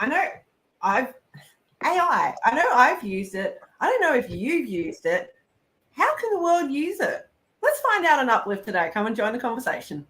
I know I've AI. I know I've used it. I don't know if you've used it. How can the world use it? Let's find out on Uplift today. Come and join the conversation.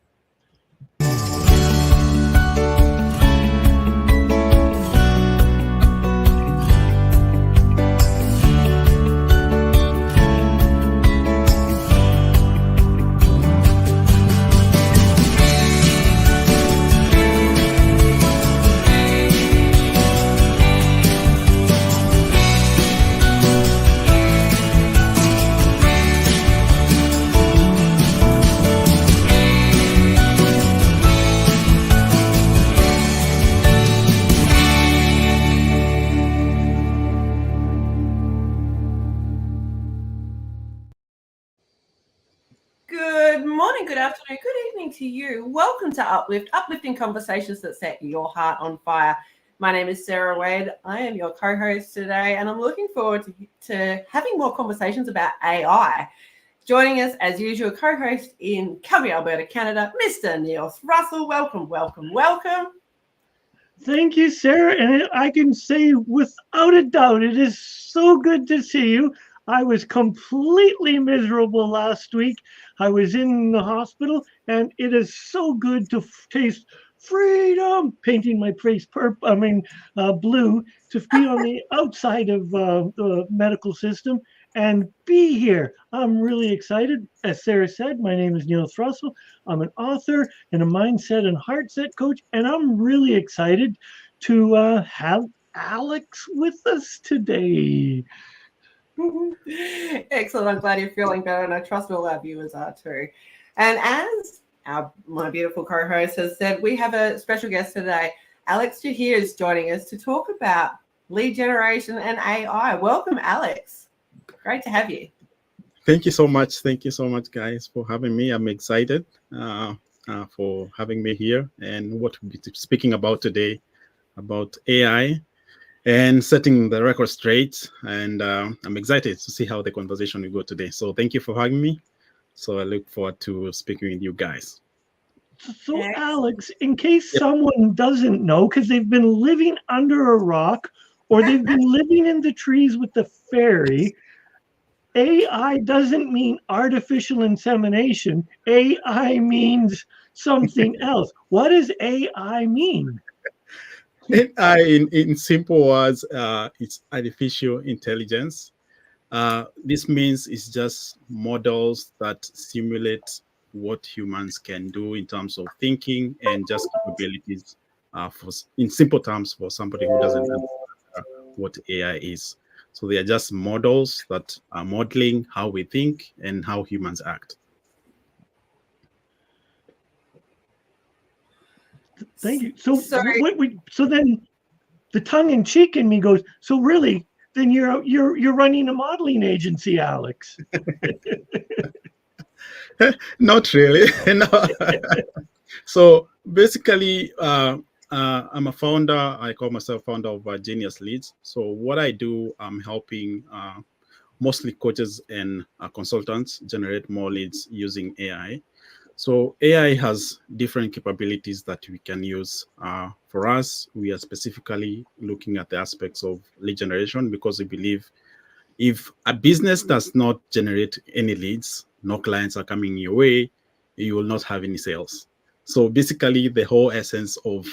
Good morning, good afternoon, good evening to you. Welcome to Uplift, uplifting conversations that set your heart on fire. My name is Sarah Wade. I am your co-host today, and I'm looking forward to having more conversations about AI. Joining us, as usual, co-host in Calgary, Alberta, Canada, Mr. Neil Thrussell. Welcome, welcome, welcome. Thank you, Sarah. And I can say without a doubt, it is so good to see you. I was completely miserable last week. I was in the hospital, and it is so good to taste freedom, painting my face blue, to be on the outside of the medical system and be here. I'm really excited. As Sarah said, my name is Neil Thrussell. I'm an author and a mindset and heart set coach, and I'm really excited to have Alex with us today. Excellent. I'm glad you're feeling better, and I trust all our viewers are too. And as my beautiful co-host has said, we have a special guest today. Alex Njihia is joining us to talk about lead generation and AI. Welcome, Alex. Great to have you. Thank you so much. Thank you so much, guys, for having me. I'm excited for having me here and what we'll be speaking about today, about AI and setting the record straight. And I'm excited to see how the conversation will go today. So thank you for having me. So I look forward to speaking with you guys. So Alex, in case someone doesn't know, because they've been living under a rock or they've been living in the trees with the fairy, AI doesn't mean artificial insemination. AI means something else. What does AI mean? AI, in simple words, it's artificial intelligence. This means it's just models that simulate what humans can do in terms of thinking and just capabilities. In simple terms, for somebody who doesn't know what AI is. So they are just models that are modeling how we think and how humans act. Thank you. So then the tongue in cheek in me goes, so really, then you're running a modeling agency, Alex. Not really. No. So basically, I'm a founder. I call myself founder of Genius Leads. So what I do, I'm helping mostly coaches and consultants generate more leads using AI. So AI has different capabilities that we can use. For us, we are specifically looking at the aspects of lead generation because we believe if a business does not generate any leads, no clients are coming your way, you will not have any sales. So basically, the whole essence of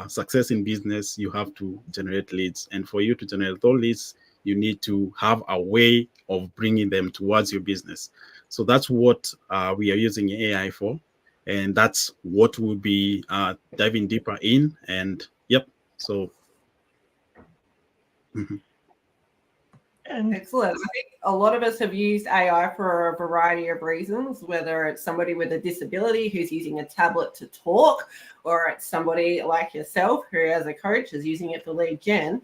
success in business, you have to generate leads. And for you to generate those leads, you need to have a way of bringing them towards your business. So that's what we are using AI for. And that's what we'll be diving deeper in. And so. Excellent. I think a lot of us have used AI for a variety of reasons, whether it's somebody with a disability who's using a tablet to talk, or it's somebody like yourself who, as a coach, is using it for lead gen.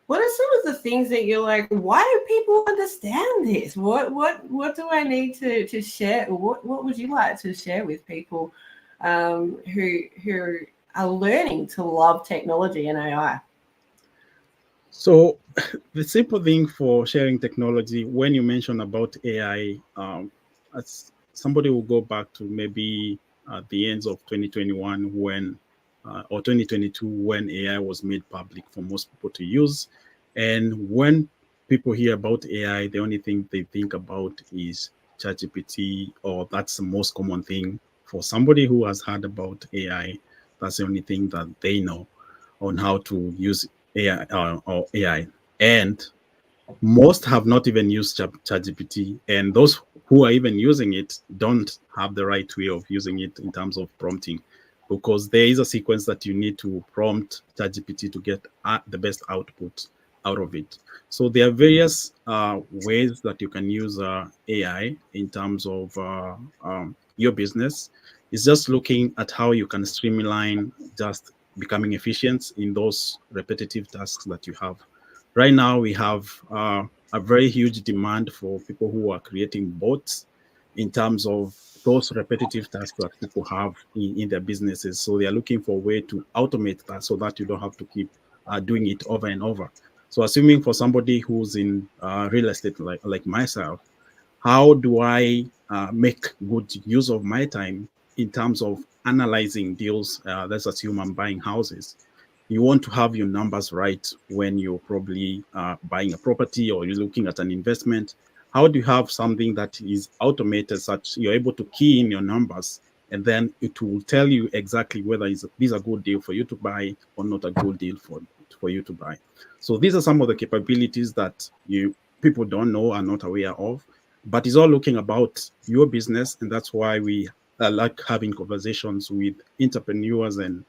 What are some of the things that you're like, why do people understand this? What do I need to share? What would you like to share with people who are learning to love technology and AI? So the simple thing for sharing technology, when you mention about AI, as somebody will go back to maybe the ends of 2021 when or 2022 when AI was made public for most people to use. And when people hear about AI, the only thing they think about is ChatGPT, or that's the most common thing for somebody who has heard about AI. That's the only thing that they know on how to use AI or AI. And most have not even used ChatGPT, and those who are even using it don't have the right way of using it in terms of prompting, because there is a sequence that you need to prompt ChatGPT to get the best output out of it. So there are various ways that you can use AI in terms of your business. It's just looking at how you can streamline just becoming efficient in those repetitive tasks that you have. Right now, we have a very huge demand for people who are creating bots in terms of those repetitive tasks that people have in their businesses. So they are looking for a way to automate that so that you don't have to keep doing it over and over. So assuming for somebody who's in real estate like myself, how do I make good use of my time in terms of analyzing deals? Let's assume I'm buying houses. You want to have your numbers right when you're probably buying a property or you're looking at an investment. How do you have something that is automated such you're able to key in your numbers, and then it will tell you exactly whether this is a good deal for you to buy or not a good deal for you to buy. So these are some of the capabilities that people don't know, are not aware of, but it's all looking about your business. And that's why we like having conversations with entrepreneurs and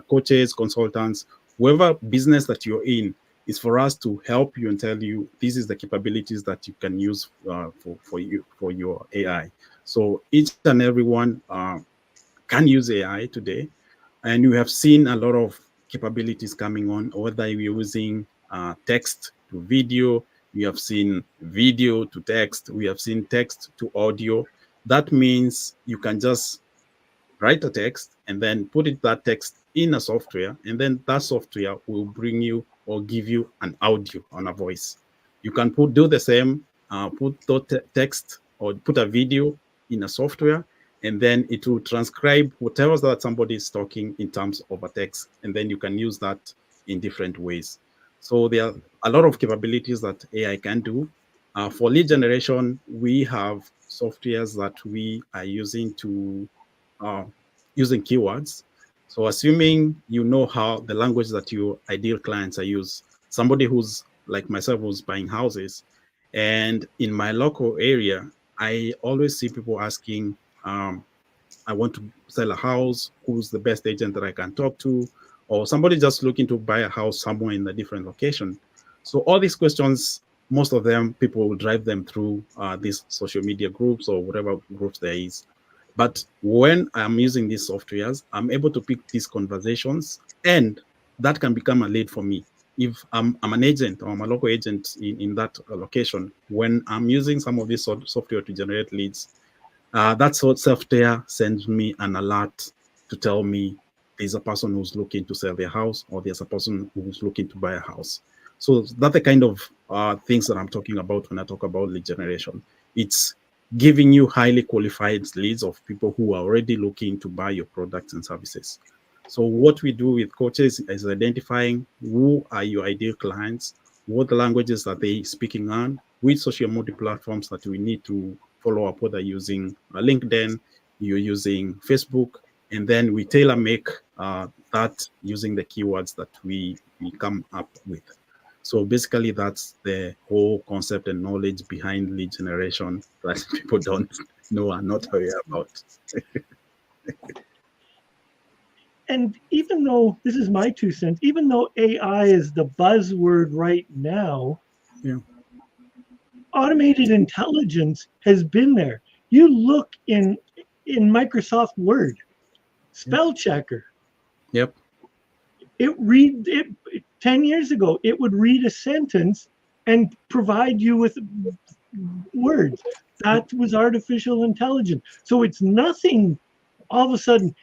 coaches, consultants, whoever business that you're in, is for us to help you and tell you this is the capabilities that you can use for your AI. So each and everyone can use AI today, and you have seen a lot of capabilities coming on, whether you're using text to video, you have seen video to text, we have seen text to audio. That means you can just write a text and then put that text in a software, and then that software will bring you or give you an audio on a voice. You can do the same, put the text or put a video in a software, and then it will transcribe whatever that somebody is talking in terms of a text, and then you can use that in different ways. So there are a lot of capabilities that AI can do. For lead generation, we have softwares that we are using to using keywords. So assuming you know how the language that your ideal clients are use, somebody who's like myself who's buying houses, and in my local area, I always see people asking, I want to sell a house, who's the best agent that I can talk to, or somebody just looking to buy a house somewhere in a different location. So all these questions, most of them, people will drive them through these social media groups or whatever groups there is. But when I'm using these softwares, I'm able to pick these conversations, and that can become a lead for me. If I'm an agent or I'm a local agent in that location, when I'm using some of this software to generate leads, that software sends me an alert to tell me there's a person who's looking to sell their house, or there's a person who's looking to buy a house. So that's the kind of things that I'm talking about when I talk about lead generation. It's giving you highly qualified leads of people who are already looking to buy your products and services. So what we do with coaches is identifying who are your ideal clients, what languages are they speaking on, which social media platforms that we need to follow up, whether using LinkedIn, you're using Facebook, and then we tailor make that using the keywords that we come up with. So basically, that's the whole concept and knowledge behind lead generation that people don't know and not aware about. And even though, this is my 2 cents, even though AI is the buzzword right now, yeah, automated intelligence has been there. You look in Microsoft Word, spell checker. Yep. It 10 years ago, it would read a sentence and provide you with words. That was artificial intelligence. So it's nothing all of a sudden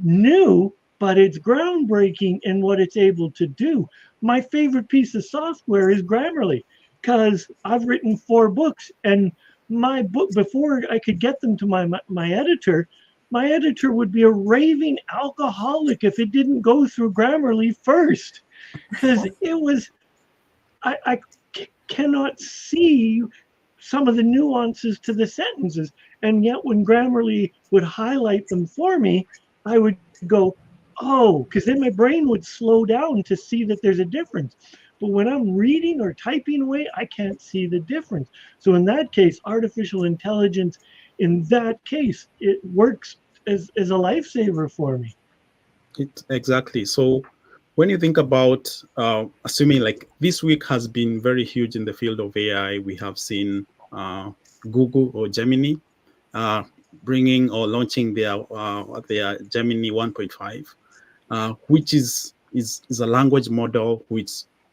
new, but it's groundbreaking in what it's able to do. My favorite piece of software is Grammarly, because I've written 4 books, and my book, before I could get them to my editor, my editor would be a raving alcoholic if it didn't go through Grammarly first, because it was, I cannot see some of the nuances to the sentences. And yet when Grammarly would highlight them for me, I would go, oh, because then my brain would slow down to see that there's a difference. But when I'm reading or typing away, I can't see the difference. So in that case, artificial intelligence, in that case, it works as a lifesaver for me. Exactly. So when you think about assuming like this week has been very huge in the field of AI, we have seen Google or Gemini bringing or launching their Gemini 1.5, which is a language model which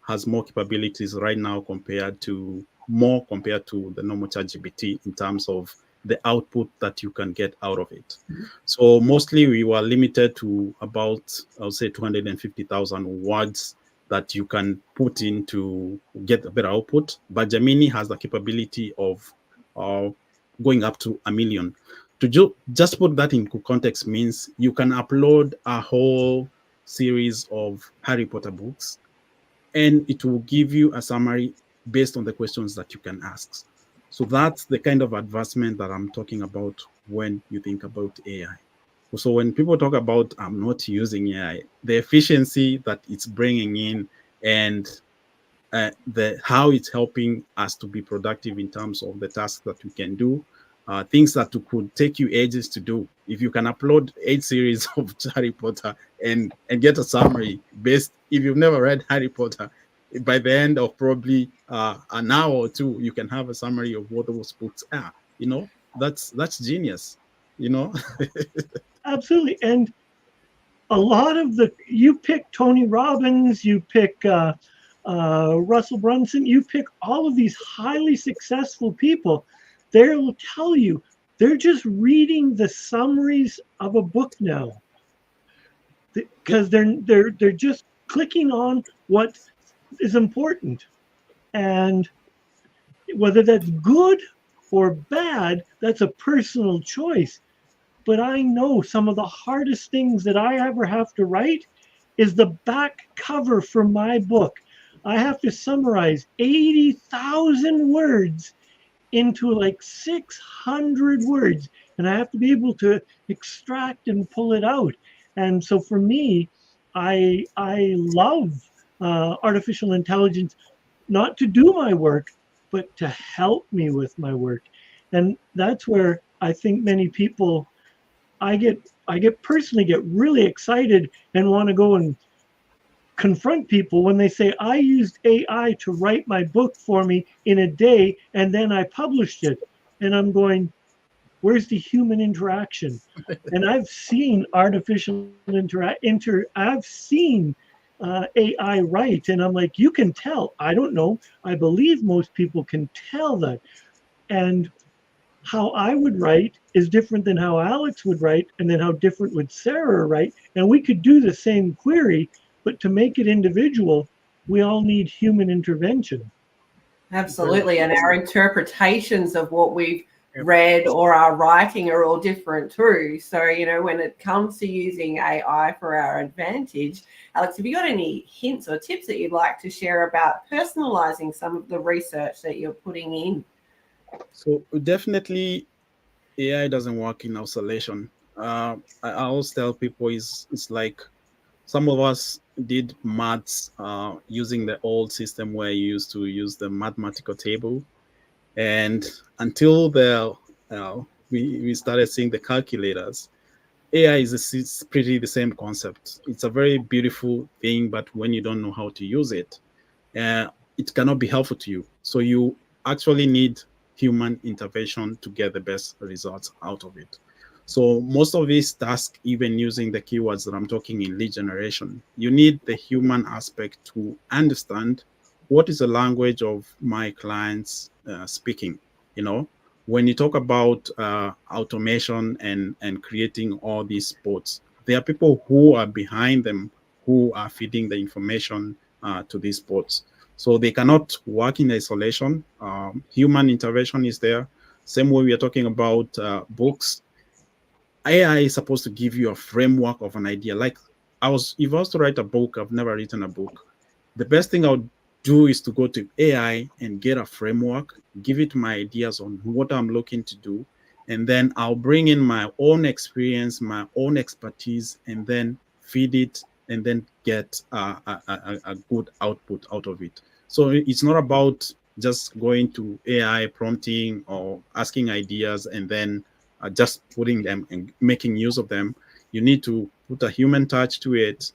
has more capabilities right now compared to the normal ChatGPT in terms of the output that you can get out of it. So mostly we were limited to about, I would say, 250,000 words that you can put in to get a better output. But Gemini has the capability of going up to 1 million. To just put that in context means you can upload a whole series of Harry Potter books, and it will give you a summary based on the questions that you can ask. So that's the kind of advancement that I'm talking about when you think about AI. So when people talk about I'm not using AI, the efficiency that it's bringing in and how it's helping us to be productive in terms of the tasks that we can do, things that could take you ages to do. If you can upload 8 series of Harry Potter and get a summary based, if you've never read Harry Potter, by the end of probably an hour or two, you can have a summary of what those books are. That's genius. Absolutely. And a lot of you pick Tony Robbins, you pick Russell Brunson, you pick all of these highly successful people. They will tell you they're just reading the summaries of a book now, because they're just clicking on what is important. And whether that's good or bad, that's a personal choice. But I know some of the hardest things that I ever have to write is the back cover for my book. I have to summarize 80,000 words into like 600 words, and I have to be able to extract and pull it out. And so for me, I love artificial intelligence, not to do my work, but to help me with my work. And that's where I think many people, I personally get really excited and want to go and confront people when they say, I used AI to write my book for me in a day and then I published it. And I'm going, where's the human interaction? And I've seen artificial I've seen AI write, and I'm like, you can tell. I don't know. I believe most people can tell that. And how I would write is different than how Alex would write, and then how different would Sarah write. And we could do the same query, but to make it individual, we all need human intervention. Absolutely. And our interpretations of what we've read or our writing are all different too. So, when it comes to using AI for our advantage, Alex, have you got any hints or tips that you'd like to share about personalizing some of the research that you're putting in? So definitely AI doesn't work in isolation. I always tell people it's like some of us did maths using the old system where you used to use the mathematical table, and until we started seeing the calculators, AI is pretty the same concept. It's a very beautiful thing, but when you don't know how to use it, it cannot be helpful to you. So you actually need human intervention to get the best results out of it. So most of these tasks, even using the keywords that I'm talking in lead generation, you need the human aspect to understand what is the language of my clients speaking. When you talk about automation and creating all these bots, there are people who are behind them who are feeding the information to these bots. So they cannot work in isolation. Human intervention is there. Same way we are talking about books. AI is supposed to give you a framework of an idea. Like if I was to write a book, I've never written a book. The best thing I would do is to go to AI and get a framework, give it my ideas on what I'm looking to do, and then I'll bring in my own experience, my own expertise, and then feed it, and then get a good output out of it. So it's not about just going to AI prompting or asking ideas and then just putting them and making use of them. You need to put a human touch to it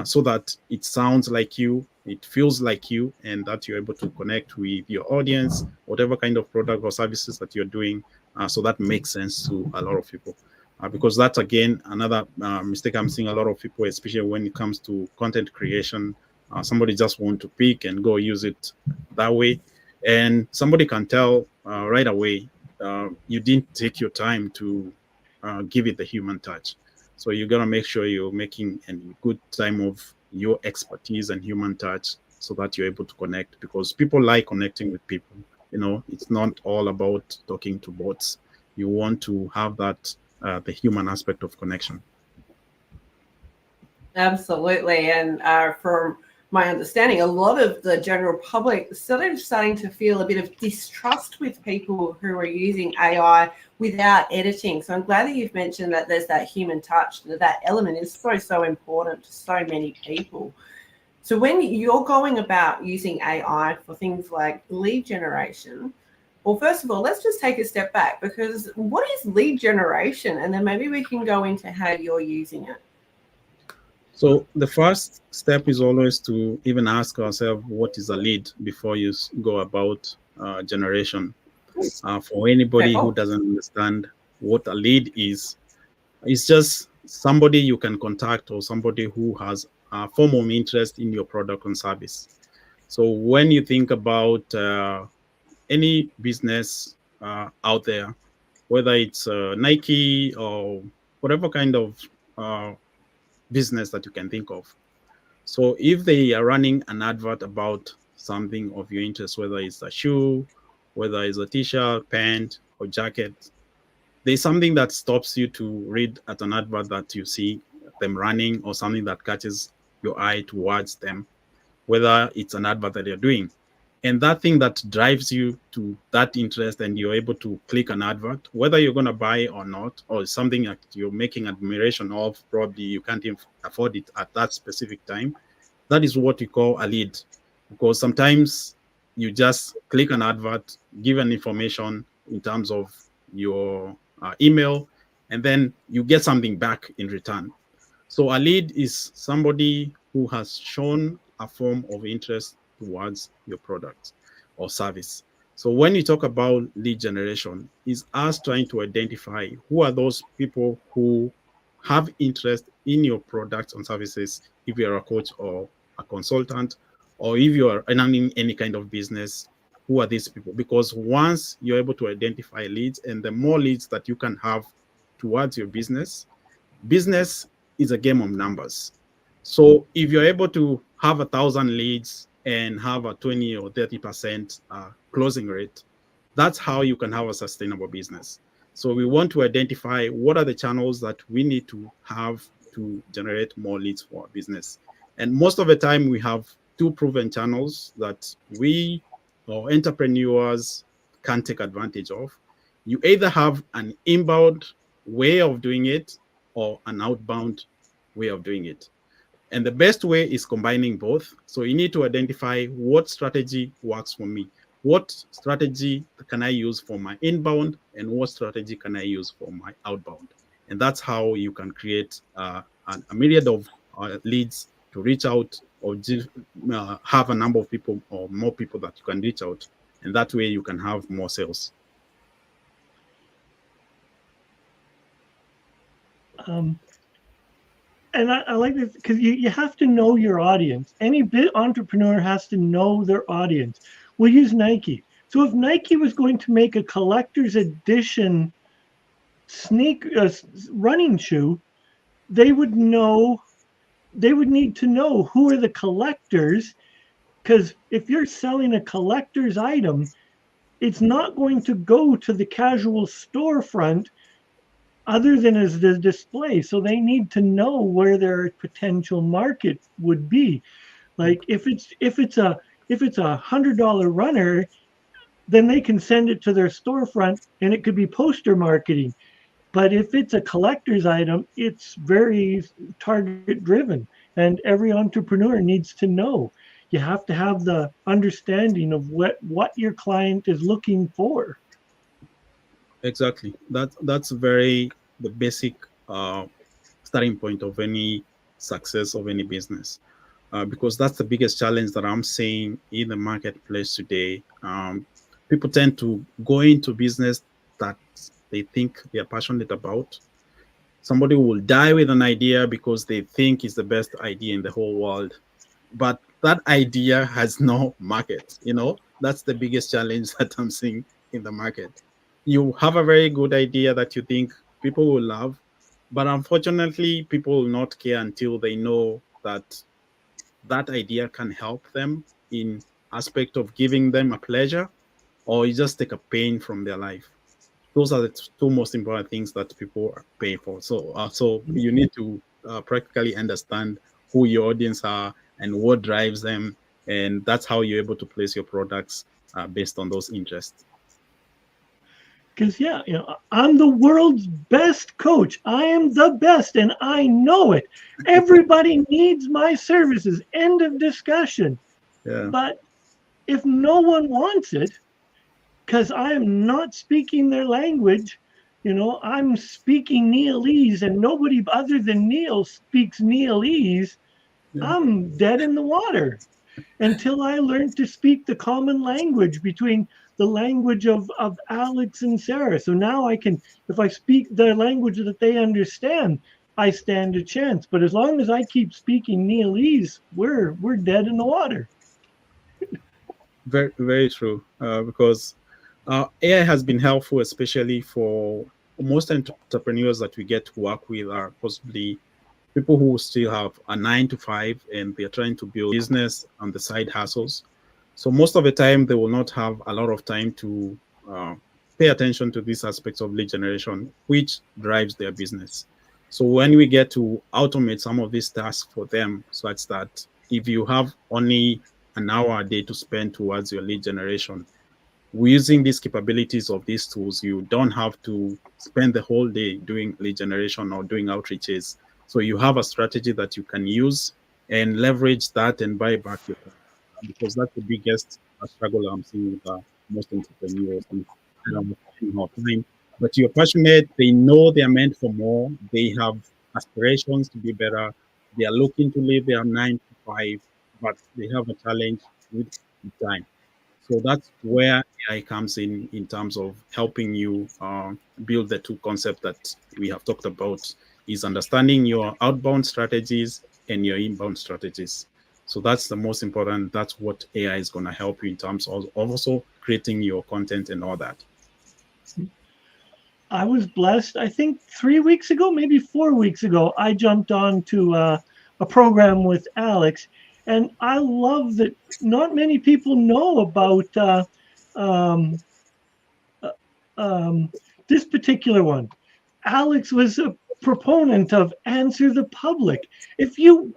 so that it sounds like you, it feels like you, and that you're able to connect with your audience, whatever kind of product or services that you're doing. So that makes sense to a lot of people. Because that's, again, another mistake I'm seeing a lot of people, especially when it comes to content creation. Somebody just want to pick and go use it that way. And somebody can tell right away, you didn't take your time to give it the human touch. So you got to make sure you're making a good time of your expertise and human touch so that you're able to connect, because people like connecting with people. It's not all about talking to bots. You want to have that, the human aspect of connection. Absolutely. And from my understanding, a lot of the general public sort of starting to feel a bit of distrust with people who are using AI without editing. So I'm glad that you've mentioned that there's that human touch, that element is so important to so many people. So when you're going about using AI for things like lead generation, well, first of all, let's just take a step back, because what is lead generation? And then maybe we can go into how you're using it. So the first step is always to even ask ourselves, what is a lead, before you go about generation. For anybody who doesn't understand what a lead is, it's just somebody you can contact or somebody who has a form of interest in your product and service. So when you think about any business out there, whether it's Nike or whatever kind of business that you can think of. So if they are running an advert about something of your interest, whether it's a shoe, whether it's a t-shirt, pant, or jacket, there's something that stops you to read at an advert that you see them running, or something that catches your eye towards them, whether it's an advert that you're doing. And that thing that drives you to that interest, and you're able to click an advert, whether you're going to buy or not, or something that you're making admiration of, probably you can't even afford it at that specific time, that is what we call a lead. Because sometimes you just click an advert, give an information in terms of your email, and then you get something back in return. So a lead is somebody who has shown a form of interest towards your product or service. So when you talk about lead generation, is us trying to identify who are those people who have interest in your products and services, if you're a coach or a consultant, or if you are running any kind of business, who are these people? Because once you're able to identify leads, and the more leads that you can have towards your business is a game of numbers. So if you're able to have 1,000 leads and have a 20 or 30% closing rate, that's how you can have a sustainable business. So we want to identify what are the channels that we need to have to generate more leads for our business. And most of the time we have two proven channels that we or entrepreneurs can take advantage of. You either have an inbound way of doing it or an outbound way of doing it. And the best way is combining both. So you need to identify what strategy works for me. What strategy can I use for my inbound, and what strategy can I use for my outbound? And that's how you can create a myriad of leads to reach out, or have a number of people or more people that you can reach out. And that way you can have more sales. And I like this, because you have to know your audience. Any entrepreneur has to know their audience. We'll use Nike. So if Nike was going to make a collector's edition running shoe, they would need to know who are the collectors, because if you're selling a collector's item, it's not going to go to the casual storefront other than as the display. So they need to know where their potential market would be. Like if it's a $100 runner, then they can send it to their storefront and it could be poster marketing. But if it's a collector's item, it's very target driven, and every entrepreneur needs to know. You have to have the understanding of what your client is looking for. Exactly. That's very the basic starting point of any success of any business, because that's the biggest challenge that I'm seeing in the marketplace today. People tend to go into business that they think they are passionate about. Somebody will die with an idea because they think it's the best idea in the whole world, but that idea has no market. That's the biggest challenge that I'm seeing in the market. You have a very good idea that you think people will love, but unfortunately people will not care until they know that that idea can help them in aspect of giving them a pleasure, or you just take a pain from their life. Those are the two most important things that people pay for. So you need to practically understand who your audience are and what drives them, and that's how you're able to place your products based on those interests. Because I'm the world's best coach. I am the best, and I know it. Everybody needs my services. End of discussion. Yeah. But if no one wants it, because I am not speaking their language, I'm speaking Neilese, and nobody other than Neil speaks Neilese, Yeah. I'm dead in the water until I learn to speak the common language between the language of Alex and Sarah. So now I can, if I speak the language that they understand, I stand a chance. But as long as I keep speaking Neilese, we're dead in the water. Very, very true. Because AI has been helpful, especially for most entrepreneurs that we get to work with are possibly people who still have a 9 to 5 and they're trying to build business on the side hustles. So most of the time, they will not have a lot of time to pay attention to these aspects of lead generation, which drives their business. So when we get to automate some of these tasks for them, such that if you have only an hour a day to spend towards your lead generation, using these capabilities of these tools, you don't have to spend the whole day doing lead generation or doing outreaches. So you have a strategy that you can use and leverage that and buy back your time. Because that's the biggest struggle I'm seeing with most entrepreneurs. And I don't have more time, but you're passionate. They know they're meant for more. They have aspirations to be better. They are looking to live their 9 to 5, but they have a challenge with time. So that's where AI comes in terms of helping you build the two concepts that we have talked about, is understanding your outbound strategies and your inbound strategies. So that's the most important. That's what AI is going to help you in terms of also creating your content and all that. I was blessed. I think 3 weeks ago, maybe 4 weeks ago, I jumped on to a program with Alex, and I love that not many people know about this particular one. Alex was a proponent of answer the public. If you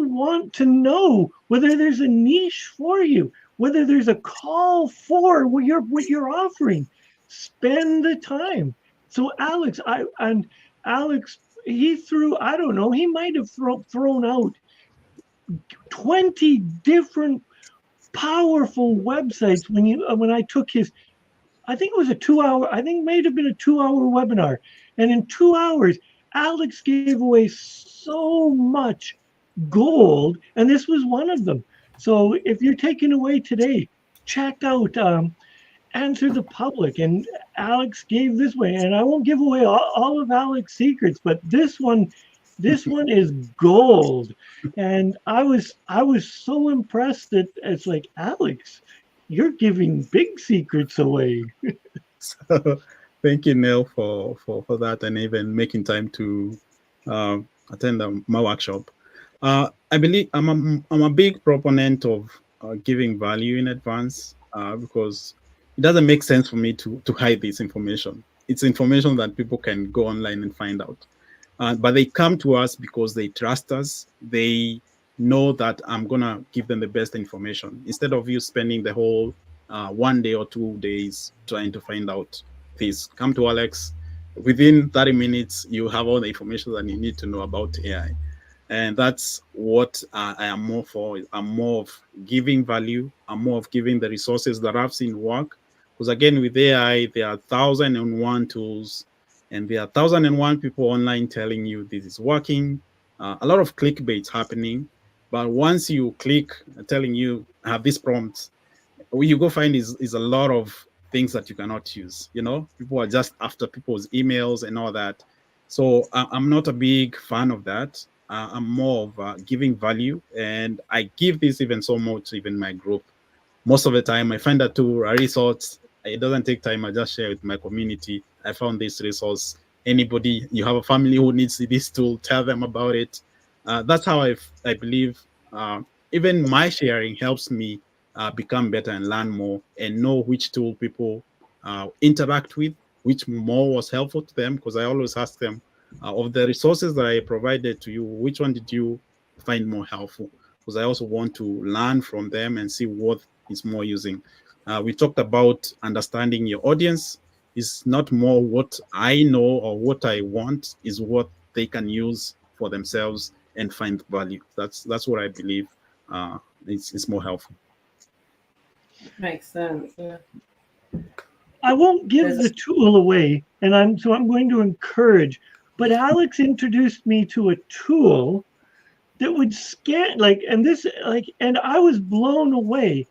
want to know whether there's a niche for you, whether there's a call for what you're offering, spend the time. So Alex, he threw, I don't know, he might have thrown out 20 different powerful websites when I took his, I think it was a 2 hour, I think it may have been a 2 hour webinar. And in 2 hours, Alex gave away so much gold, and this was one of them. So if you're taking away today, check out Answer the Public. And Alex gave this way, and I won't give away all of Alex's secrets, but this one is gold. And I was so impressed that it's like, Alex, you're giving big secrets away. So, thank you, Neil, for that, and even making time to attend my workshop. I believe I'm a big proponent of giving value in advance, because it doesn't make sense for me to hide this information. it's information that people can go online and find out. But they come to us because they trust us. They know that I'm gonna give them the best information instead of you spending the whole 1 day or 2 days trying to find out this. Come to Alex. Within 30 minutes, you have all the information that you need to know about AI. And that's what I am more for. I'm more of giving value. I'm more of giving the resources that I've seen work. Because again, with AI, there are 1,001 tools, and there are 1,001 people online telling you this is working. A lot of clickbait happening. But once you click telling you I have this prompt, what you go find is a lot of things that you cannot use. You know, people are just after people's emails and all that. So I'm not a big fan of that. I'm more of giving value, and I give this even so much, even my group. Most of the time, I find a tool, a resource. It doesn't take time. I just share with my community. I found this resource. Anybody, you have a family who needs this tool, tell them about it. That's how I believe even my sharing helps me become better and learn more and know which tool people interact with, which more was helpful to them, because I always ask them, of the resources that I provided to you, which one did you find more helpful? Because I also want to learn from them and see what is more using. We talked about understanding your audience. Is not more what I know or what I want, is what they can use for themselves and find value. That's what I believe it's more helpful. Makes sense. Yeah. I won't give the tool away, and I'm going to encourage. But Alex introduced me to a tool that would scan, and I was blown away.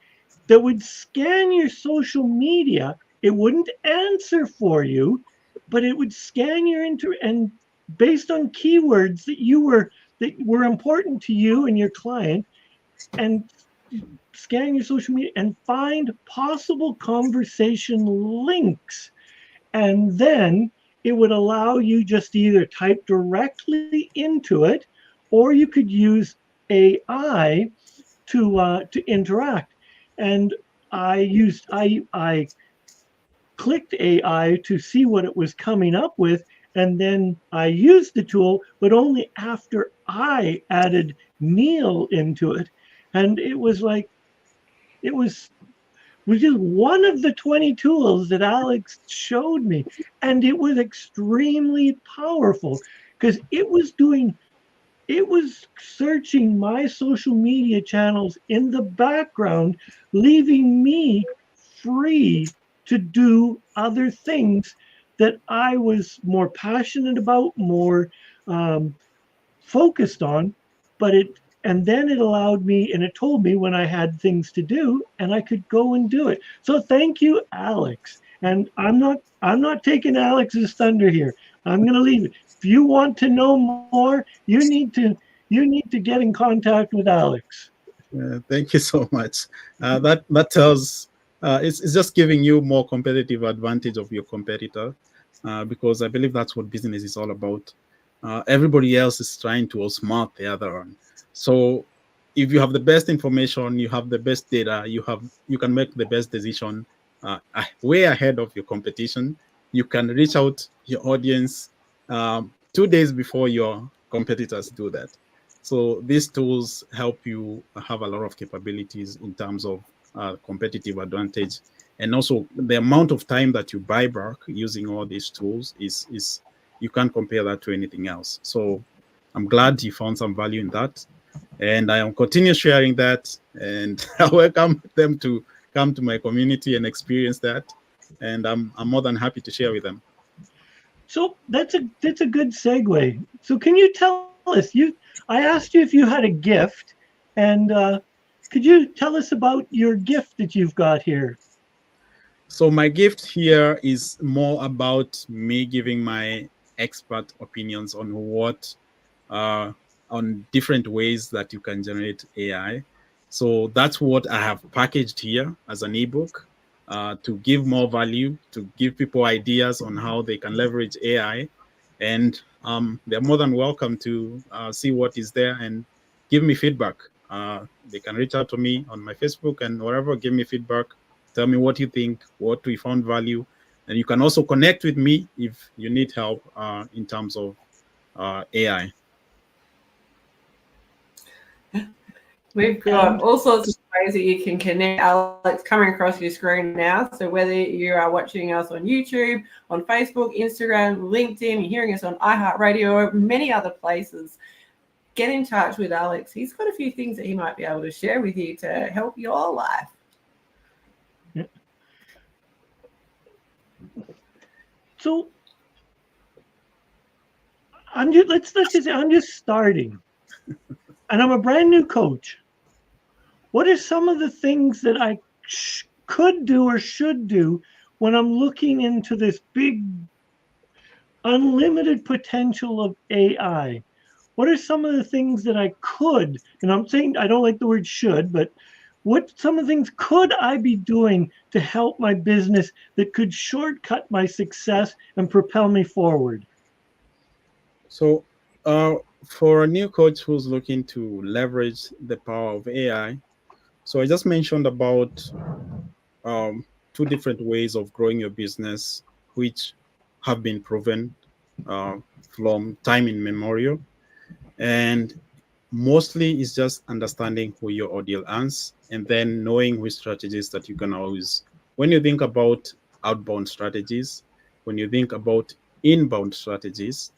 That would scan your social media. It wouldn't answer for you, but it would scan your and based on keywords that were important to you and your client, and scan your social media and find possible conversation links. And then it would allow you just to either type directly into it, or you could use AI to interact. And I clicked AI to see what it was coming up with, and then I used the tool, but only after I added Neil into it. And it was just one of the 20 tools that Alex showed me. And it was extremely powerful because it was searching my social media channels in the background, leaving me free to do other things that I was more passionate about, more focused on. And then it allowed me, and it told me when I had things to do, and I could go and do it. So thank you, Alex. And I'm not taking Alex's thunder here. I'm going to leave it. If you want to know more, you need to get in contact with Alex. Thank you so much. That tells it's just giving you more competitive advantage of your competitor, because I believe that's what business is all about. Everybody else is trying to outsmart the other one. So if you have the best information, you have the best data, you can make the best decision way ahead of your competition. You can reach out your audience 2 days before your competitors do that. So these tools help you have a lot of capabilities in terms of competitive advantage. And also the amount of time that you buy back using all these tools is you can't compare that to anything else. So I'm glad you found some value in that. And I am continue sharing that, and I welcome them to come to my community and experience that. And I'm more than happy to share with them. So that's a good segue. So can you tell us, I asked you if you had a gift, and could you tell us about your gift that you've got here? So my gift here is more about me giving my expert opinions on on different ways that you can generate AI. So that's what I have packaged here as an ebook to give more value, to give people ideas on how they can leverage AI. And they're more than welcome to see what is there and give me feedback. They can reach out to me on my Facebook and wherever, give me feedback. Tell me what you think, what we found value. And you can also connect with me if you need help in terms of AI. We've got all sorts of ways that you can connect, Alex, coming across your screen now. So whether you are watching us on YouTube, on Facebook, Instagram, LinkedIn, you're hearing us on iHeartRadio, or many other places, get in touch with Alex. He's got a few things that he might be able to share with you to help your life. So let's just say I'm just starting, and I'm a brand new coach. What are some of the things that I could do or should do when I'm looking into this big, unlimited potential of AI? What are some of the things that I could, and I'm saying I don't like the word should, but what some of the things could I be doing to help my business that could shortcut my success and propel me forward? So for a new coach who's looking to leverage the power of AI, so I just mentioned about 2 different ways of growing your business, which have been proven from time immemorial. And mostly it's just understanding who your audience is, and then knowing which strategies that you can use. When you think about outbound strategies, when you think about inbound strategies,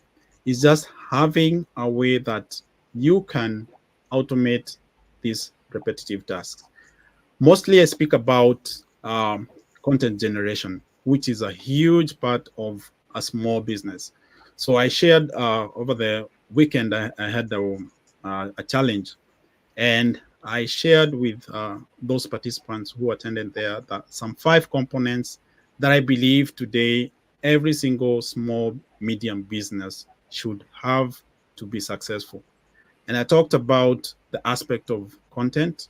it's just having a way that you can automate these repetitive tasks. Mostly I speak about content generation, which is a huge part of a small business. So I shared over the weekend, I had a challenge, and I shared with those participants who attended there that some 5 components that I believe today every single small, medium business should have to be successful. And I talked about the aspect of content.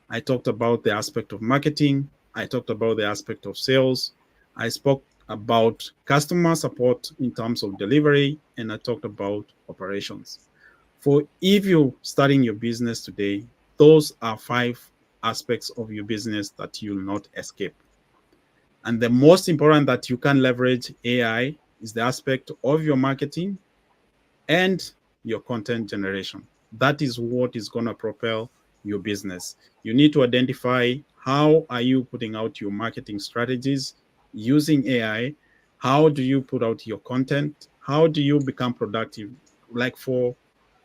I talked about the aspect of marketing. I talked about the aspect of sales. I spoke about customer support in terms of delivery, and I talked about operations. For if you're starting your business today, those are 5 aspects of your business that you'll not escape. And the most important that you can leverage AI is the aspect of your marketing and your content generation. That is what is going to propel your business. You need to identify how are you putting out your marketing strategies using AI? How do you put out your content? How do you become productive? Like for,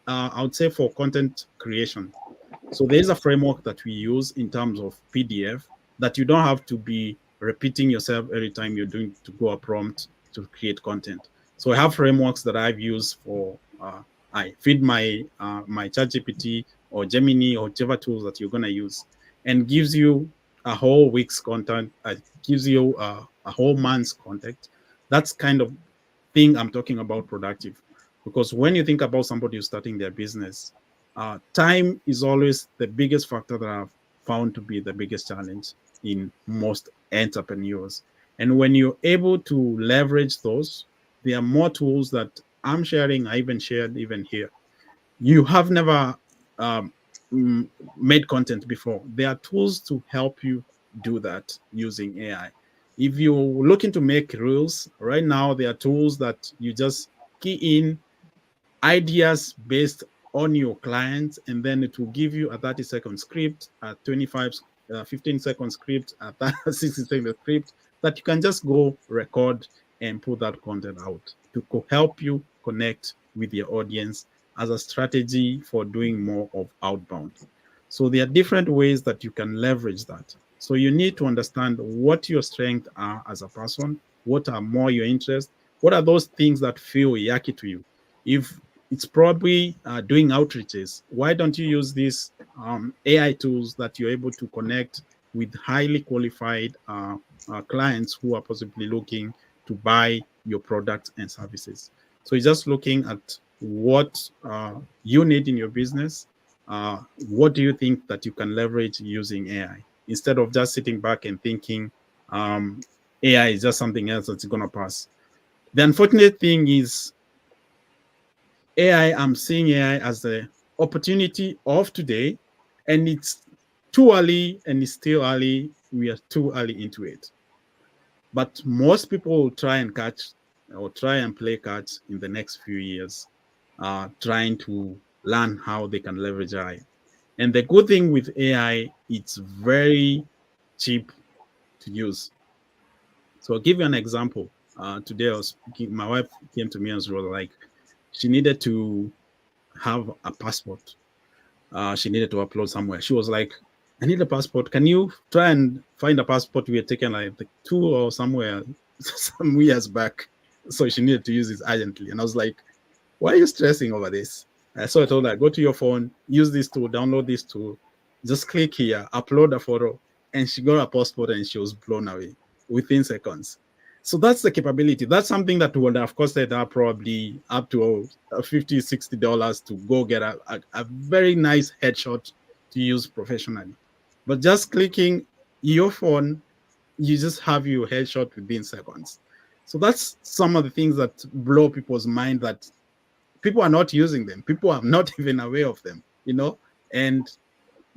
I would say for content creation. So there's a framework that we use in terms of PDF that you don't have to be repeating yourself every time you're doing to go a prompt to create content. So I have frameworks that I've used for, I feed my my ChatGPT or Gemini or whichever tools that you're gonna use, and gives you a whole week's content. Gives you a whole month's content. That's kind of thing I'm talking about productive, because when you think about somebody who's starting their business, time is always the biggest factor that I've found to be the biggest challenge in most entrepreneurs. And when you're able to leverage those, there are more tools that I'm sharing. I even shared even here. You have never um, made content before. There are tools to help you do that using AI. If you're looking to make reels right now, there are tools that you just key in ideas based on your clients, and then it will give you a 30-second script, a 15-second script, a 60-second script that you can just go record and put that content out to help you connect with your audience as a strategy for doing more of outbound. So there are different ways that you can leverage that. So you need to understand what your strengths are as a person, what are more your interests, what are those things that feel yucky to you. If it's probably doing outreaches, why don't you use these AI tools that you're able to connect with highly qualified clients who are possibly looking to buy your products and services? So you're just looking at what you need in your business. What do you think that you can leverage using AI, instead of just sitting back and thinking AI is just something else that's going to pass? The unfortunate thing is I'm seeing AI as the opportunity of today, and it's too early, and it's still early. We are too early into it. But most people will try and catch or try and play cards in the next few years, trying to learn how they can leverage AI. And the good thing with AI, it's very cheap to use. So I'll give you an example. Today, my wife came to me and was like, she needed to have a passport. She needed to upload somewhere. She was like, I need a passport. Can you try and find a passport we had taken like 2 or somewhere some years back? So she needed to use this urgently. And I was like, why are you stressing over this? So I told her, go to your phone, use this tool, download this tool, just click here, upload a photo. And she got a passport and she was blown away within seconds. So that's the capability. That's something that would have costed her probably up to $50, $60 to go get a very nice headshot to use professionally. But just clicking your phone, you just have your headshot within seconds. So that's some of the things that blow people's mind, that people are not using them. People are not even aware of them, and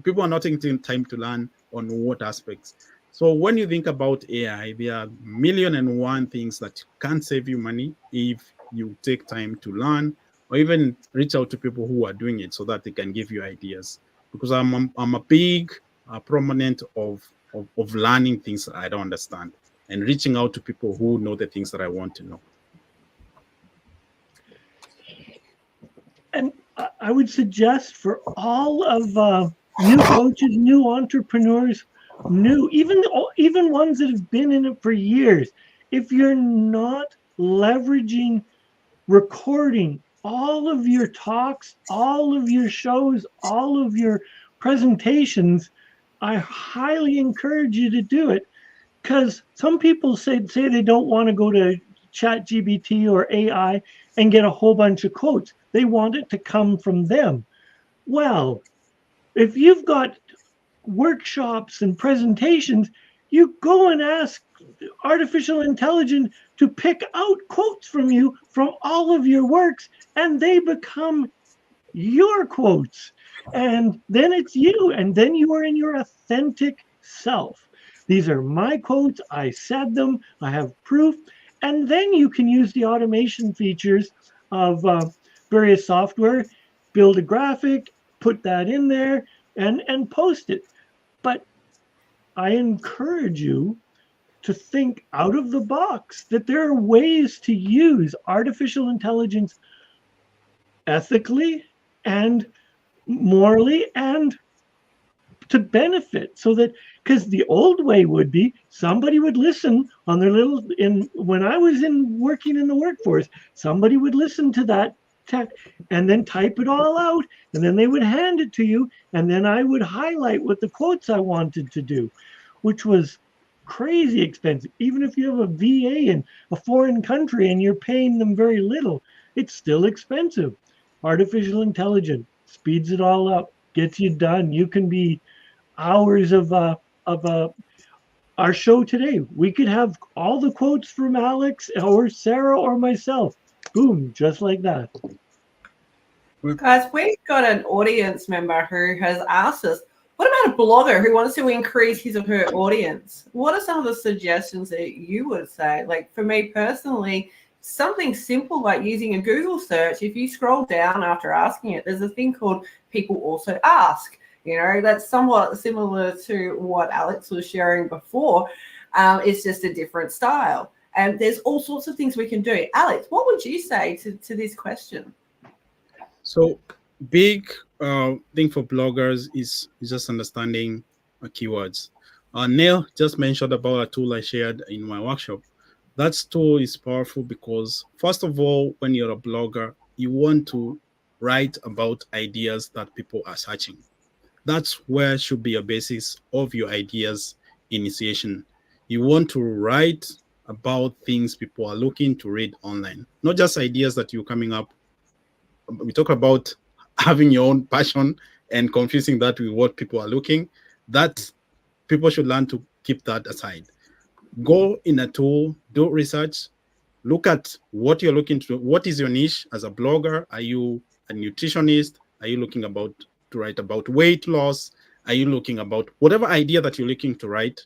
people are not taking time to learn on what aspects. So when you think about AI, there are 1,000,001 things that can save you money if you take time to learn, or even reach out to people who are doing it so that they can give you ideas. Because I'm a big proponent of learning things that I don't understand and reaching out to people who know the things that I want to know. And I would suggest for all of new coaches, new entrepreneurs, even ones that have been in it for years, if you're not leveraging recording all of your talks, all of your shows, all of your presentations, I highly encourage you to do it, because some people say they don't want to go to ChatGPT or AI and get a whole bunch of quotes. They want it to come from them. Well, if you've got workshops and presentations, you go and ask artificial intelligence to pick out quotes from you from all of your works, and they become your quotes. And then it's you, and then you are in your authentic self. These are my quotes. I said them. I have proof. And then you can use the automation features of various software, build a graphic, put that in there, and post it. But I encourage you to think out of the box, that there are ways to use artificial intelligence ethically and morally and to benefit, so that, because the old way would be somebody would listen on their little, when I was working in the workforce, somebody would listen to that tech and then type it all out, and then they would hand it to you, and then I would highlight what the quotes I wanted to do, which was crazy expensive. Even if you have a VA in a foreign country and you're paying them very little, it's still expensive. Artificial intelligence speeds it all up, gets you done. You can be hours of our show today. We could have all the quotes from Alex or Sarah or myself. Boom, just like that. Guys, we've got an audience member who has asked us, what about a blogger who wants to increase his or her audience? What are some of the suggestions that you would say? Like for me personally, something simple like using a Google search, if you scroll down after asking it, there's a thing called people also ask. That's somewhat similar to what Alex was sharing before. It's just a different style. And there's all sorts of things we can do. Alex, what would you say to this question? So big thing for bloggers is just understanding keywords. Neil just mentioned about a tool I shared in my workshop. That tool is powerful because, first of all, when you're a blogger, you want to write about ideas that people are searching. That's where should be a basis of your ideas initiation. You want to write about things people are looking to read online, not just ideas that you're coming up. We talk about having your own passion and confusing that with what people are looking. That people should learn to keep that aside. Go in a tool, do research, look at what you're looking to. What is your niche as a blogger? Are you a nutritionist? Are you looking to write about weight loss? Are you looking about whatever idea that you're looking to write?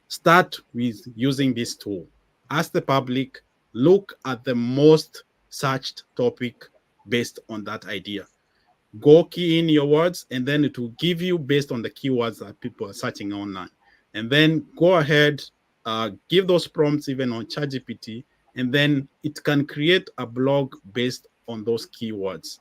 start with using this tool. Ask the public, look at the most searched topic based on that idea. Go key in your words, and then it will give you based on the keywords that people are searching online. And then go ahead, give those prompts even on ChatGPT, and then it can create a blog based on those keywords.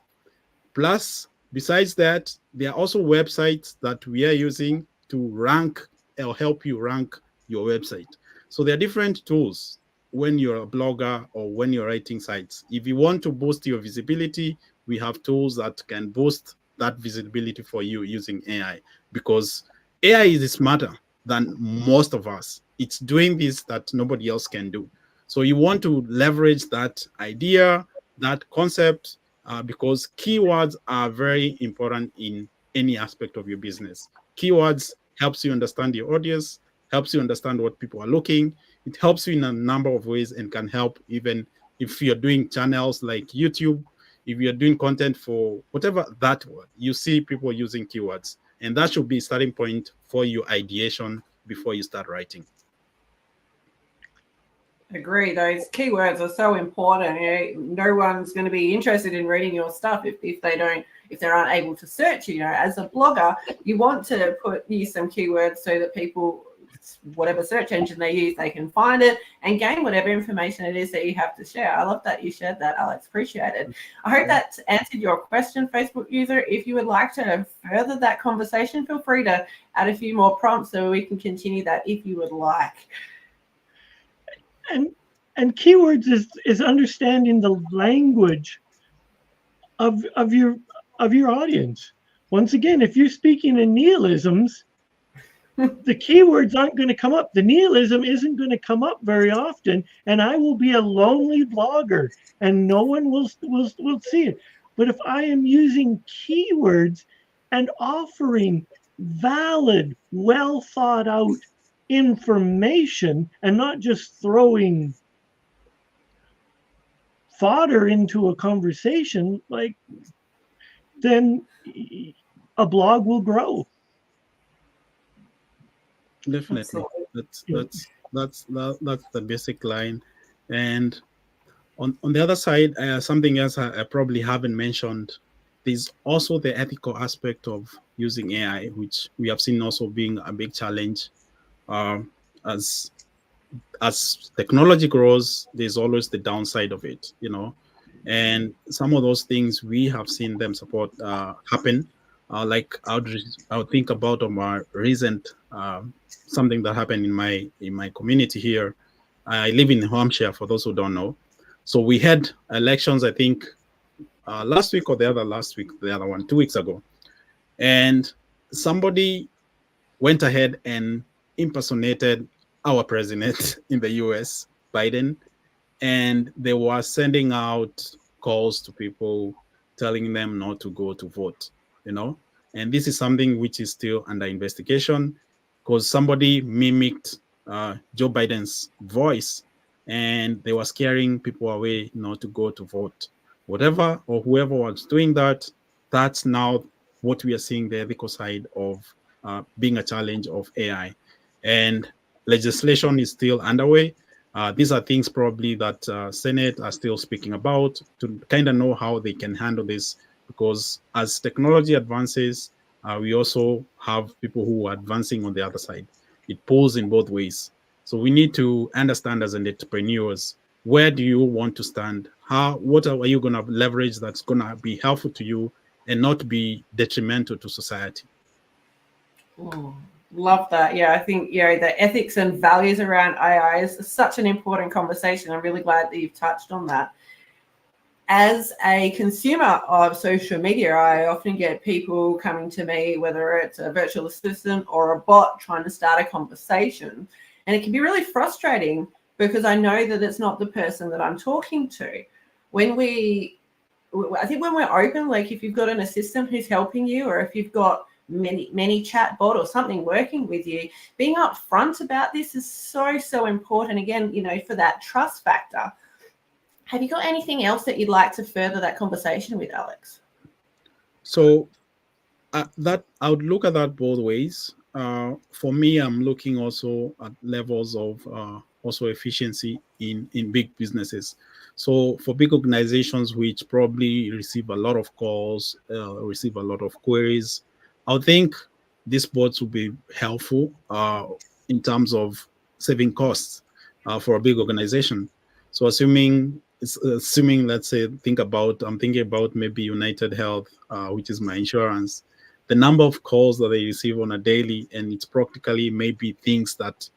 Plus, besides that, there are also websites that we are using to rank or help you rank your website. So there are different tools when you're a blogger or when you're writing sites. If you want to boost your visibility, we have tools that can boost that visibility for you using AI, because AI is smarter than most of us. It's doing this that nobody else can do. So you want to leverage that idea, that concept, because keywords are very important in any aspect of your business. Keywords helps you understand your audience, helps you understand what people are looking. It helps you in a number of ways and can help even if you're doing channels like YouTube, if you're doing content for whatever that word, you see people using keywords. And that should be a starting point for your ideation before you start writing. Agree. Those keywords are so important. No one's going to be interested in reading your stuff if they aren't able to search. As a blogger, you want to use some keywords so that people, whatever search engine they use, they can find it and gain whatever information it is that you have to share. I love that you shared that, Alex. Appreciate it. I hope that answered your question, Facebook user. If you would like to further that conversation, feel free to add a few more prompts so we can continue that if you would like. And keywords is understanding the language of your audience. Once again, if you're speaking in neologisms, the keywords aren't going to come up. The neologism isn't going to come up very often, and I will be a lonely blogger, and no one will see it. But if I am using keywords and offering valid, well thought out information and not just throwing fodder into a conversation, then a blog will grow. Definitely. That's the basic line. And on the other side, something else I probably haven't mentioned, there's also the ethical aspect of using AI, which we have seen also being a big challenge. As technology grows, there's always the downside of it, and some of those things we have seen them support happen. Like I would think about my recent something that happened in my community here. I live in Hampshire, for those who don't know. So we had elections, I think last week or the other one, 2 weeks ago, and somebody went ahead and impersonated our president in the US, Biden, and they were sending out calls to people telling them not to go to vote, and this is something which is still under investigation because somebody mimicked Joe Biden's voice and they were scaring people away not to go to vote. Whatever or whoever was doing that, that's now what we are seeing, the ethical side of being a challenge of AI. And legislation is still underway. These are things probably that Senate are still speaking about to kind of know how they can handle this, because as technology advances, we also have people who are advancing on the other side. It pulls in both ways. So we need to understand as entrepreneurs, where do you want to stand? What are you going to leverage that's going to be helpful to you and not be detrimental to society? Love that. Yeah, I think the ethics and values around AI is such an important conversation. I'm really glad that you've touched on that. As a consumer of social media, I often get people coming to me, whether it's a virtual assistant or a bot, trying to start a conversation. And it can be really frustrating because I know that it's not the person that I'm talking to. I think when we're open, like if you've got an assistant who's helping you, or if you've got many chatbot or something working with you, being upfront about this is so important. Again, for that trust factor. Have you got anything else that you'd like to further that conversation with, Alex? So that I would look at that both ways. for me, I'm looking also at levels of also efficiency in big businesses. So for big organizations which probably receive a lot of calls, receive a lot of queries, I think these bots will be helpful in terms of saving costs for a big organization. So assuming, let's say, I'm thinking about maybe United Health, which is my insurance, the number of calls that they receive on a daily, and it's practically maybe things that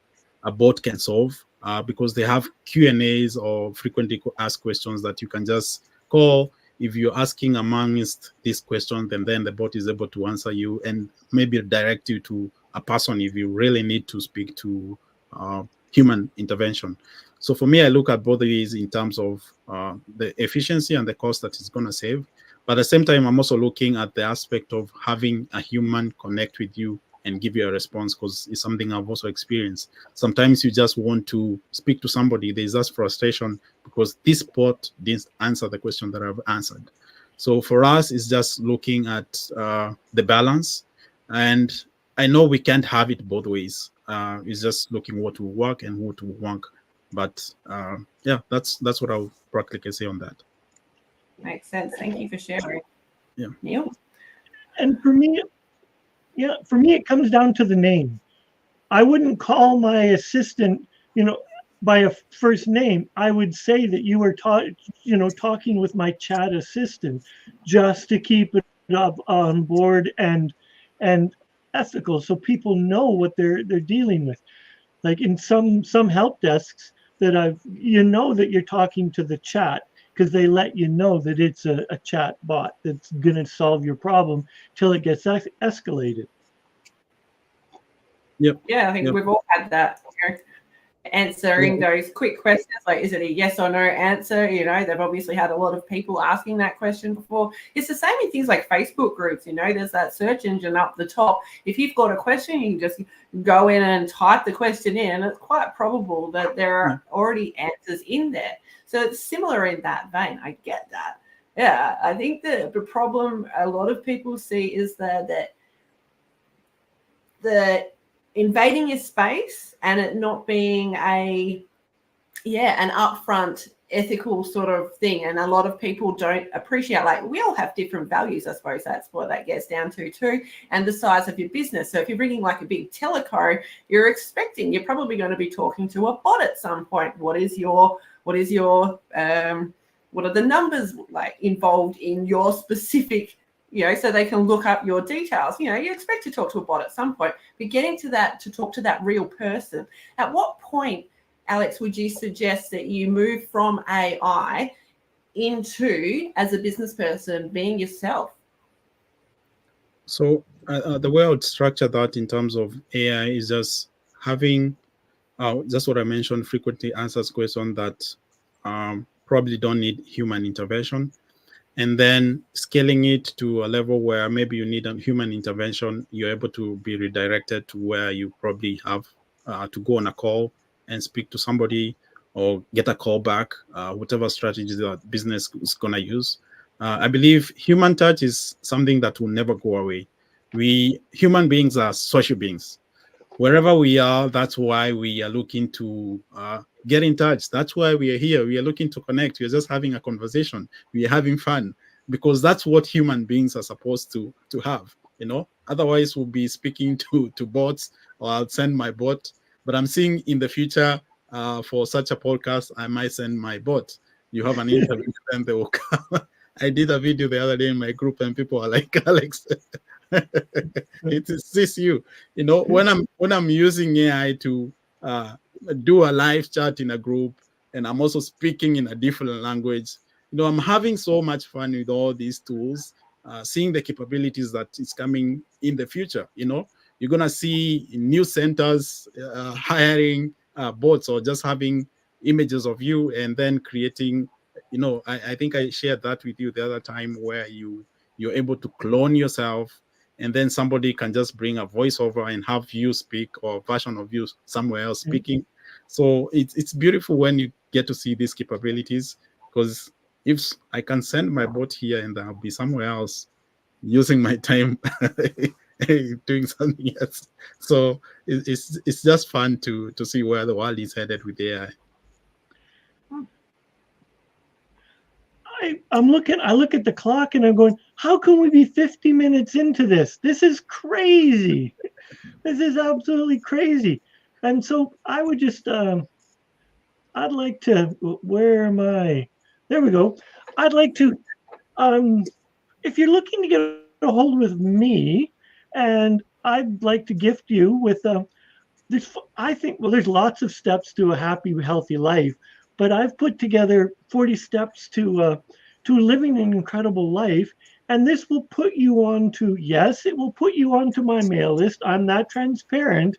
a bot can solve because they have Q&As or frequently asked questions that you can just call. If you're asking amongst these questions, then the bot is able to answer you and maybe direct you to a person if you really need to speak to human intervention. So for me, I look at both of these in terms of the efficiency and the cost that it's going to save. But at the same time, I'm also looking at the aspect of having a human connect with you and give you a response, because it's something I've also experienced. Sometimes you just want to speak to somebody. There's just frustration because this bot didn't answer the question that I've answered. So for us, it's just looking at the balance. And I know we can't have it both ways. It's just looking what will work and what will work. But yeah, that's what I'll practically say on that. Makes sense. Thank you for sharing. Yeah. Neil? And for me, it comes down to the name. I wouldn't call my assistant, by a first name. I would say that you were talking with my chat assistant, just to keep it up on board and ethical, so people know what they're dealing with. Like in some help desks that that you're talking to the chat, because they let you know that it's a chat bot that's going to solve your problem till it gets escalated. Yep. Yeah, I think we've all had that. Answering those quick questions, like, is it a yes or no answer? They've obviously had a lot of people asking that question before. It's the same in things like Facebook groups. There's that search engine up the top. If you've got a question, you can just go in and type the question in. It's quite probable that there are already answers in there. So it's similar in that vein. I get that. Yeah, I think the problem a lot of people see is that the invading your space and it not being an upfront ethical sort of thing. And a lot of people don't appreciate, like, we all have different values. I suppose that's what that gets down to too, and the size of your business. So if you're bringing like a big teleco, you're probably going to be talking to a bot at some point. What are the numbers like involved in your specific, so they can look up your details. You expect to talk to a bot at some point, but getting to talk to that real person. At what point, Alex, would you suggest that you move from AI into, as a business person, being yourself? So the way I would structure that in terms of AI is just having, just what I mentioned, frequently answers questions that probably don't need human intervention. And then scaling it to a level where maybe you need a human intervention, you're able to be redirected to where you probably have to go on a call and speak to somebody or get a call back, whatever strategy that business is going to use. I believe human touch is something that will never go away. We human beings are social beings. Wherever we are, that's why we are looking to get in touch. That's why we are here. We are looking to connect. We are just having a conversation. We are having fun, because that's what human beings are supposed to have. Otherwise we'll be speaking to bots, or I'll send my bot. But I'm seeing in the future for such a podcast, I might send my bot. You have an interview, and they will come. I did a video the other day in my group, and people are like, Alex, it is this you. When I'm using AI to do a live chat in a group, and I'm also speaking in a different language, I'm having so much fun with all these tools, seeing the capabilities that is coming in the future. You're gonna see new centers hiring bots, or just having images of you and then creating. I think I shared that with you the other time, where you're able to clone yourself, and then somebody can just bring a voiceover and have you speak, or a version of you somewhere else speaking. So it's beautiful when you get to see these capabilities, because if I can send my bot here and I'll be somewhere else using my time doing something else. So it's just fun to see where the world is headed with AI. I look at the clock and I'm going, how can we be 50 minutes into this? This is crazy. This is absolutely crazy. And so I would just, I'd like to, where am I? There we go. I'd like to, if you're looking to get a hold with me, and I'd like to gift you with, I think, well, there's lots of steps to a happy, healthy life, but I've put together 40 steps to living an incredible life. And this will put you on to, yes, it will put you onto my mail list. I'm that transparent,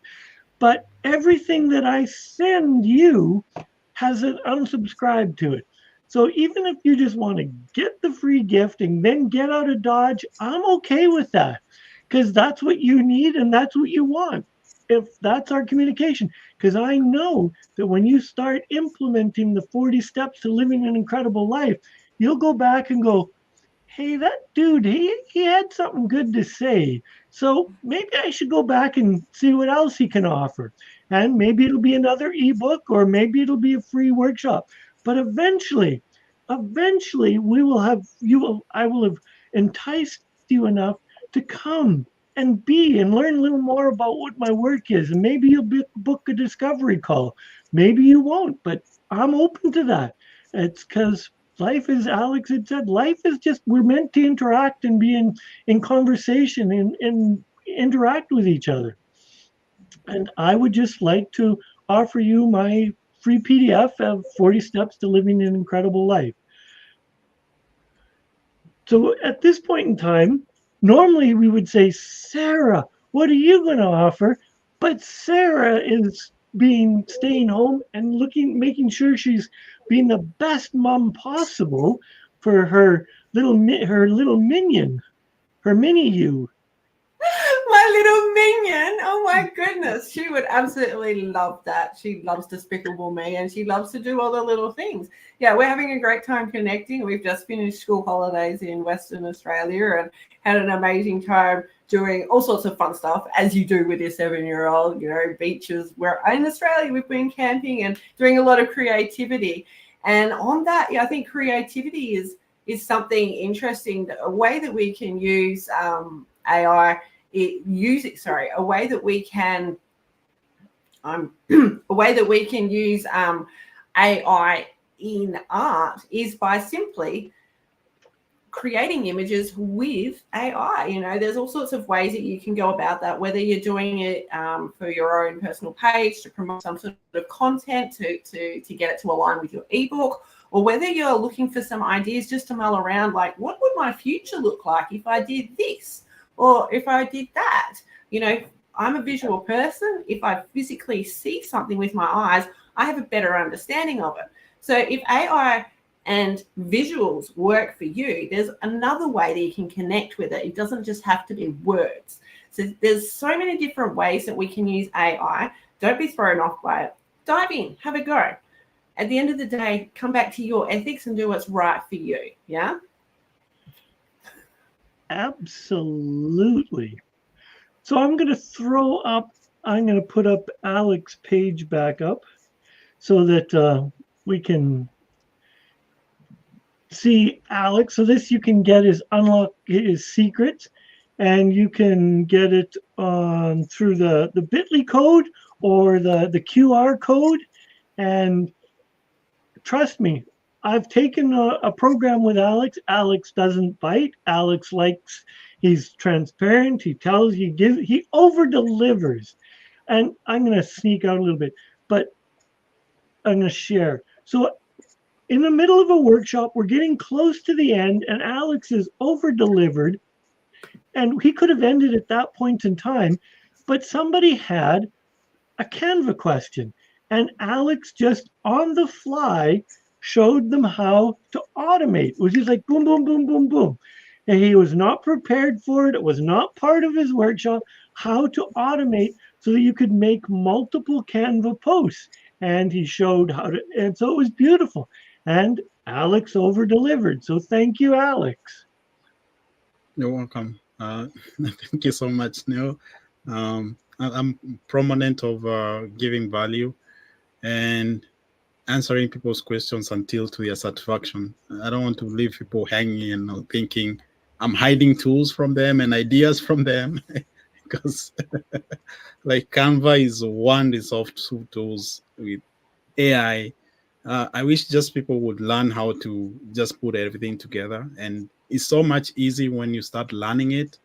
but everything that I send you has an unsubscribe to it. So even if you just want to get the free gift and then get out of Dodge, I'm okay with that, because that's what you need and that's what you want. If that's our communication, because I know that when you start implementing the 40 steps to living an incredible life, you'll go back and go, hey, that dude, he had something good to say. So maybe I should go back and see what else he can offer. And maybe it'll be another ebook, or maybe it'll be a free workshop. But eventually we will have I will have enticed you enough to come and be and learn a little more about what my work is. And maybe you'll book a discovery call. Maybe you won't, but I'm open to that. It's because life is, Alex had said, life is just, we're meant to interact and be in conversation and interact with each other. And I would just like to offer you my free PDF of 40 Steps to Living an Incredible Life. So at this point in time, normally we would say, Sarah, what are you going to offer? But Sarah is staying home and making sure she's being the best mom possible for her little minion, her mini you. My little minion. Oh my goodness. She would absolutely love that. She loves Despicable Me and she loves to do all the little things. Yeah, we're having a great time connecting. We've just finished school holidays in Western Australia and had an amazing time doing all sorts of fun stuff, as you do with your 7-year-old, beaches. We're in Australia, we've been camping and doing a lot of creativity. And on that, I think creativity is something interesting, a way that we can use AI. A way that we can use AI in art is by simply creating images with AI. There's all sorts of ways that you can go about that, whether you're doing it for your own personal page to promote some sort of content to get it to align with your ebook, or whether you're looking for some ideas just to mull around, like, what would my future look like if I did this? Or if I did that. I'm a visual person. If I physically see something with my eyes, I have a better understanding of it. So if AI and visuals work for you, there's another way that you can connect with it. It doesn't just have to be words. So there's so many different ways that we can use AI. Don't be thrown off by it. Dive in, have a go. At the end of the day, come back to your ethics and do what's right for you. Yeah? Absolutely. So I'm going to put up Alex's page back up so that we can see Alex. So this you can get unlock his secrets, and you can get it through the bit.ly code or the QR code. And trust me, I've taken a program with Alex. Alex doesn't bite. Alex he's transparent. He tells you, he over delivers. And I'm going to sneak out a little bit, but I'm going to share. So in the middle of a workshop, we're getting close to the end, and Alex is over delivered. And he could have ended at that point in time, but somebody had a Canva question, and Alex just on the fly showed them how to automate. It was just like boom, boom, boom, boom, boom. And he was not prepared for it. It was not part of his workshop, how to automate so that you could make multiple Canva posts. And he showed how to, and so it was beautiful. And Alex over delivered. So thank you, Alex. You're welcome. Thank you so much, Neil. I'm proponent of giving value and answering people's questions until to their satisfaction. I don't want to leave people hanging and thinking I'm hiding tools from them and ideas from them because like Canva is one resolved tools with AI. I wish just people would learn how to just put everything together, and it's so much easy when you start learning it.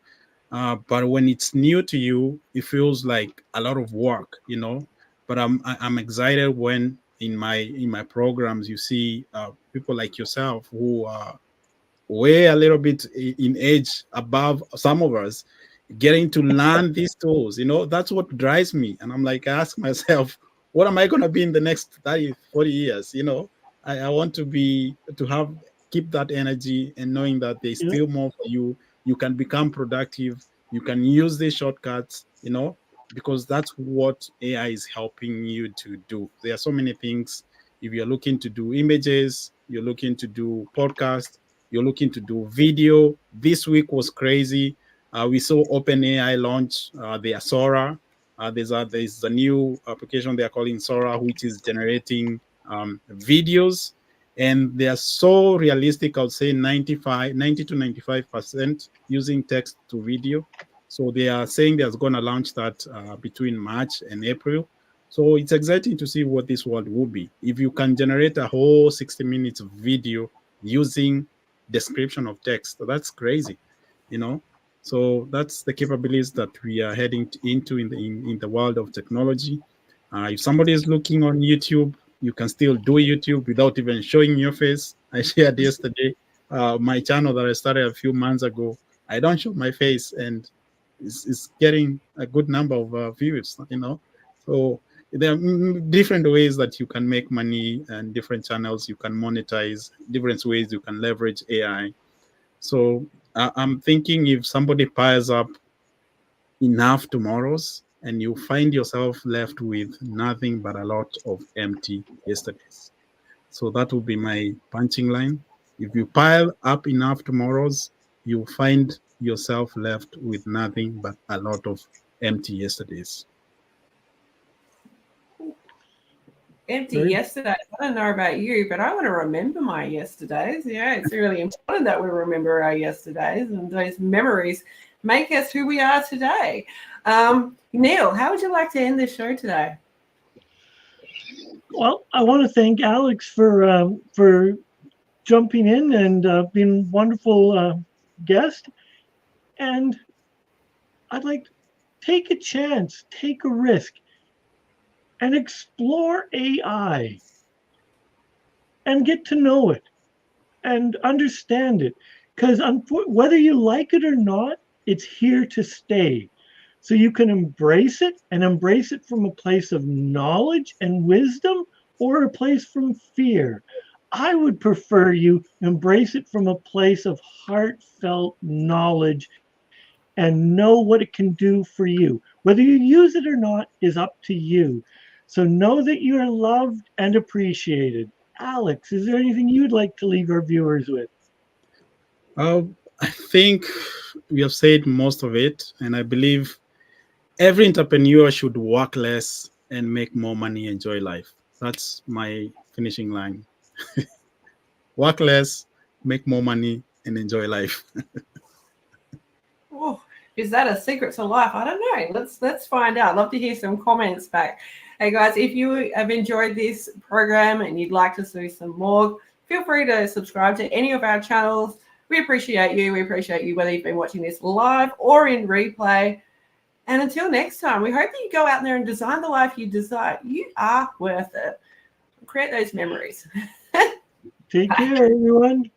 But when it's new to you, it feels like a lot of work, you know. But I'm excited when in my programs you see people like yourself who are way a little bit in age above some of us getting to learn these tools. You know, that's what drives me. And I'm like, I ask myself, what am I going to be in the next 30, 40 years? You know, I want to have keep that energy and knowing that there's Yeah. still more for you. You can become productive. You can use these shortcuts, you know, because that's what AI is helping you to do. There are so many things. If you're looking to do images, you're looking to do podcast, you're looking to do video. This week was crazy. We saw OpenAI launch their Sora. There's a new application they are calling Sora, which is generating videos, and they are so realistic. I would say 90 to 95% using text to video. So they are saying they're going to launch that between March and April. So it's exciting to see what this world will be. If you can generate a whole 60 minutes of video using description of text, that's crazy, you know. So that's the capabilities that we are heading into in the world of technology. If somebody is looking on YouTube, you can still do YouTube without even showing your face. I shared yesterday my channel that I started a few months ago. I don't show my face, and it's getting a good number of views, you know. So there are different ways that you can make money and different channels you can monetize, different ways you can leverage AI. So I'm thinking if somebody piles up enough tomorrows and you find yourself left with nothing but a lot of empty yesterdays. So that would be my punching line. If you pile up enough tomorrows, you find yourself left with nothing but a lot of empty yesterdays. Empty Very- yesterdays. I don't know about you, but I want to remember my yesterdays. Yeah, it's really important that we remember our yesterdays, and those memories make us who we are today. Neil, how would you like to end this show today? Well, I want to thank Alex for jumping in and being a wonderful guest. And I'd like to take a chance, take a risk, and explore AI and get to know it and understand it. Because whether you like it or not, it's here to stay. So you can embrace it and embrace it from a place of knowledge and wisdom or a place from fear. I would prefer you embrace it from a place of heartfelt knowledge and know what it can do for you. Whether you use it or not is up to you. So know that you are loved and appreciated. Alex, is there anything you'd like to leave our viewers with? I think we have said most of it, and I believe every entrepreneur should work less and make more money, enjoy life. That's my finishing line. Work less, make more money, and enjoy life. Oh, is that a secret to life? I don't know. Let's find out. I'd love to hear some comments back. Hey guys, if you have enjoyed this program and you'd like to see some more, feel free to subscribe to any of our channels. We appreciate you. We appreciate you whether you've been watching this live or in replay. And until next time, we hope that you go out there and design the life you desire. You are worth it. Create those memories. Take care, everyone.